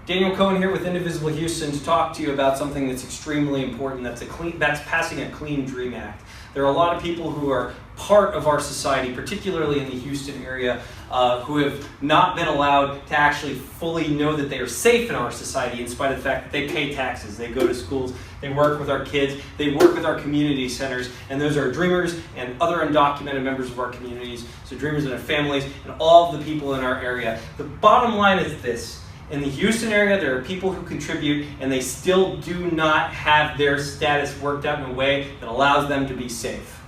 Daniel Cohen here with Indivisible Houston to talk to you about something that's extremely important. That's passing a Clean Dream Act. There are a lot of people who are part of our society, particularly in the Houston area, who have not been allowed to actually fully know that they are safe in our society in spite of the fact that they pay taxes, they go to schools, they work with our kids, they work with our community centers, and those are Dreamers and other undocumented members of our communities, so Dreamers and their families, and all of the people in our area. The bottom line is this. In the Houston area, there are people who contribute and they still do not have their status worked out in a way that allows them to be safe.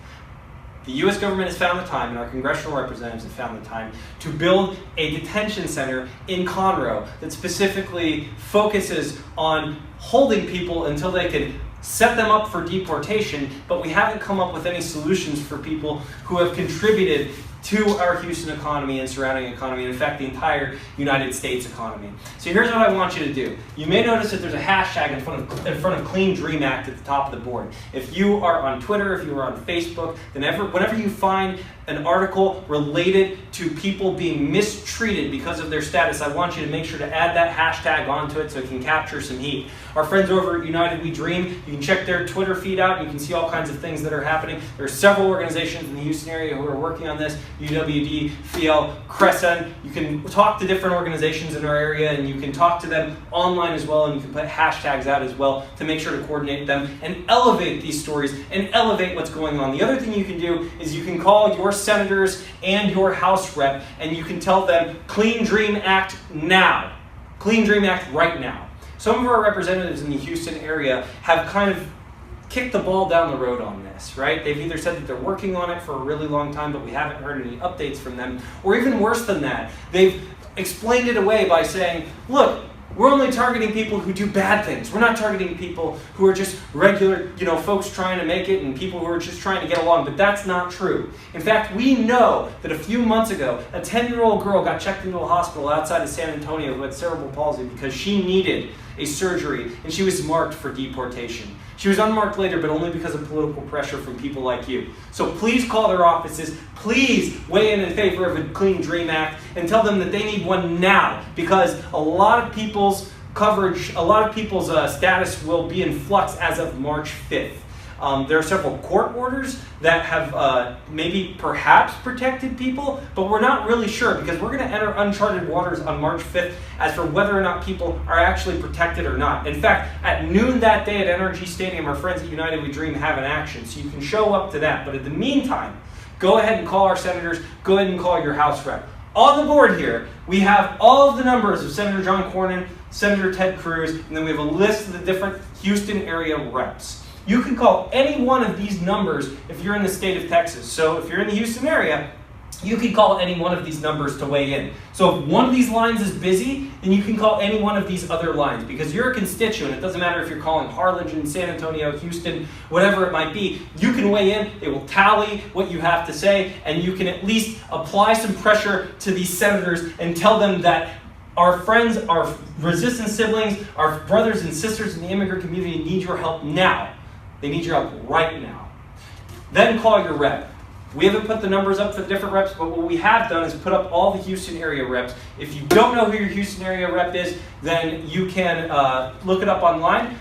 The U.S. government has found the time, and our congressional representatives have found the time, to build a detention center in Conroe that specifically focuses on holding people until they can set them up for deportation, but we haven't come up with any solutions for people who have contributed to our Houston economy and surrounding economy, and in fact the entire United States economy. So here's what I want you to do. You may notice that there's a hashtag in front of Clean Dream Act at the top of the board. If you are on Twitter, if you are on Facebook, then whenever you find an article related to people being mistreated because of their status, I want you to make sure to add that hashtag onto it so it can capture some heat. Our friends over at United We Dream, you can check their Twitter feed out. You can see all kinds of things that are happening. There are several organizations in the Houston area who are working on this. UWD, FIEL, Crescent. You can talk to different organizations in our area, and you can talk to them online as well, and you can put hashtags out as well to make sure to coordinate them and elevate these stories and elevate what's going on. The other thing you can do is you can call your senators and your House rep, and you can tell them, Clean Dream Act now. Clean Dream Act right now. Some of our representatives in the Houston area have kind of kicked the ball down the road on this, right? They've either said that they're working on it for a really long time, but we haven't heard any updates from them, or even worse than that, they've explained it away by saying, look, we're only targeting people who do bad things. We're not targeting people who are just regular, folks trying to make it and people who are just trying to get along, but that's not true. In fact, we know that a few months ago, a 10-year-old girl got checked into a hospital outside of San Antonio who had cerebral palsy because she needed a surgery and she was marked for deportation. She was unmarked later, but only because of political pressure from people like you. So please call their offices. Please weigh in favor of a Clean Dream Act and tell them that they need one now, because a lot of people's coverage, a lot of people's status will be in flux as of March 5th. There are several court orders that have perhaps protected people, but we're not really sure because we're going to enter uncharted waters on March 5th as for whether or not people are actually protected or not. In fact, at noon that day at NRG Stadium, our friends at United We Dream have an action, so you can show up to that. But in the meantime, go ahead and call our senators, go ahead and call your House rep. On the board here, we have all of the numbers of Senator John Cornyn, Senator Ted Cruz, and then we have a list of the different Houston area reps. You can call any one of these numbers if you're in the state of Texas. So if you're in the Houston area, you can call any one of these numbers to weigh in. So if one of these lines is busy, then you can call any one of these other lines because you're a constituent. It doesn't matter if you're calling Harlingen, San Antonio, Houston, whatever it might be. You can weigh in, it will tally what you have to say, and you can at least apply some pressure to these senators and tell them that our friends, our resistant siblings, our brothers and sisters in the immigrant community need your help now. They need your help right now. Then call your rep. We haven't put the numbers up for the different reps, but what we have done is put up all the Houston area reps. If you don't know who your Houston area rep is, then you can look it up online.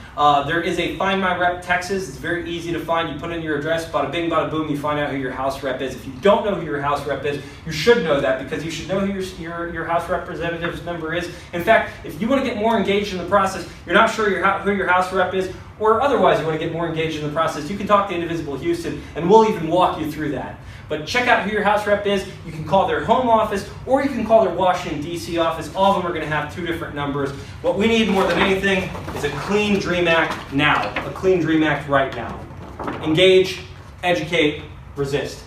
There is a Find My Rep Texas. It's very easy to find. You put in your address, bada bing, bada boom, you find out who your House rep is. If you don't know who your House rep is, you should know that because you should know who your House representative's member is. In fact, if you want to get more engaged in the process, you're not sure who your House rep is, or otherwise you want to get more engaged in the process, you can talk to Indivisible Houston and we'll even walk you through that. But check out who your House rep is. You can call their home office or you can call their Washington, D.C. office. All of them are going to have two different numbers. What we need more than anything is a Clean Dream Act now. A Clean Dream Act right now. Engage, educate, resist.